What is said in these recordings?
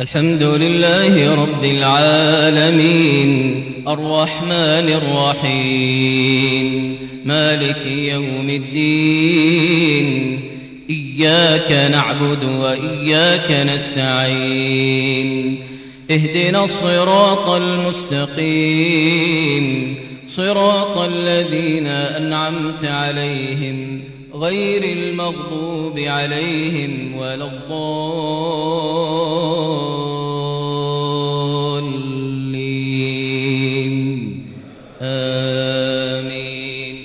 الحمد لله رب العالمين الرحمن الرحيم مالك يوم الدين إياك نعبد وإياك نستعين اهدنا الصراط المستقيم صراط الذين أنعمت عليهم غير المغضوب عليهم ولا الضالين آمين.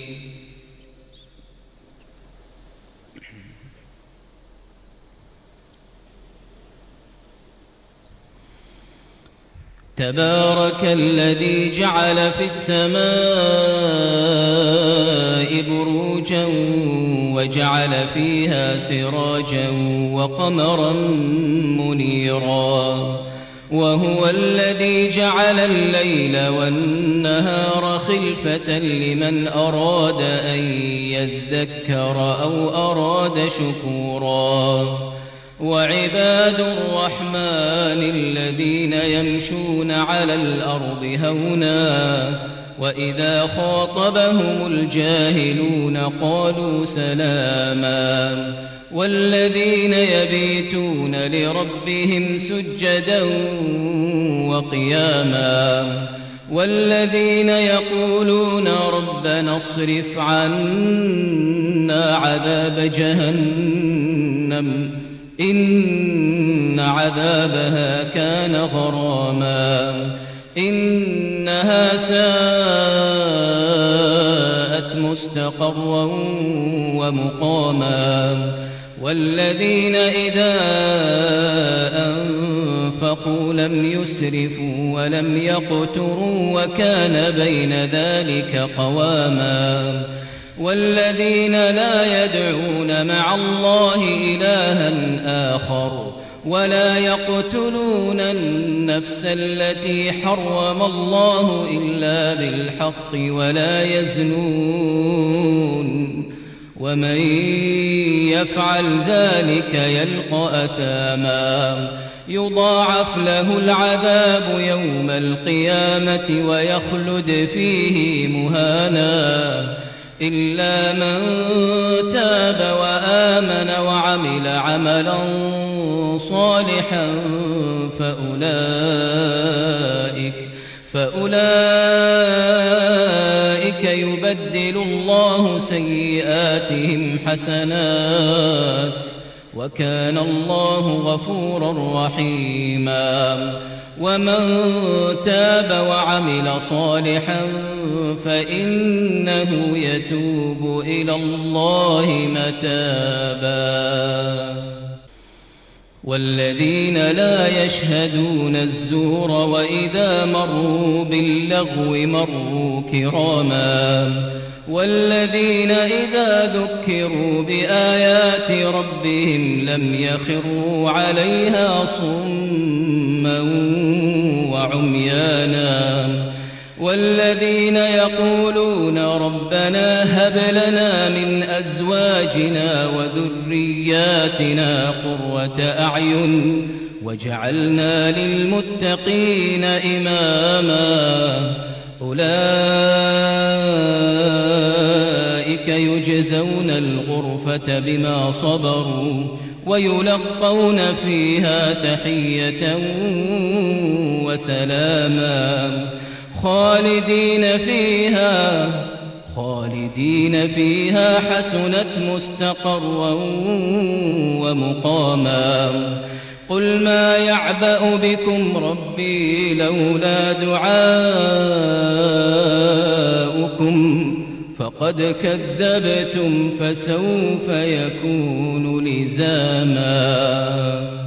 تبارك الذي جعل في السماء بروجا وجعل فيها سراجا وقمرا منيرا وهو الذي جعل الليل والنهار خلفة لمن أراد أن يذكر أو أراد شكورا وعباد الرحمن الذين يمشون على الأرض هونا وإذا خاطبهم الجاهلون قالوا سلاما والذين يبيتون لربهم سجدا وقياما والذين يقولون ربنا اصرف عنا عذاب جهنم إن عذابها كان غراما إنها ساءت مستقرا ومقاما والذين إذا أنفقوا لم يسرفوا ولم يقتروا وكان بين ذلك قواما والذين لا يدعون مع الله إلها آخر ولا يقتلون النفس التي حرم الله إلا بالحق ولا يزنون ومن يفعل ذلك يلقى أثاما يضاعف له العذاب يوم القيامة ويخلد فيه مهانا إلا من تاب وآمن وعمل عملا صالحا فأولئك يبدل الله سيئاتهم حسنات وكان الله غفورا رحيما ومن تاب وعمل صالحا فإنه يتوب إلى الله متابا والذين لا يشهدون الزور وإذا مروا باللغو مروا كراما والذين إذا ذكروا بآيات ربهم لم يخروا عليها صما وعميانا والذين يقولون ربنا هب لنا من أزواجنا وذرياتنا قرة أعين واجعلنا للمتقين إماما أولئك يجزون الغرفة بما صبروا ويلقون فيها تحية وسلاما خالدين فيها حسنت مستقرا ومقاما قل ما يعبأ بكم ربي لولا دعاؤكم فقد كذبتم فسوف يكون لزاما.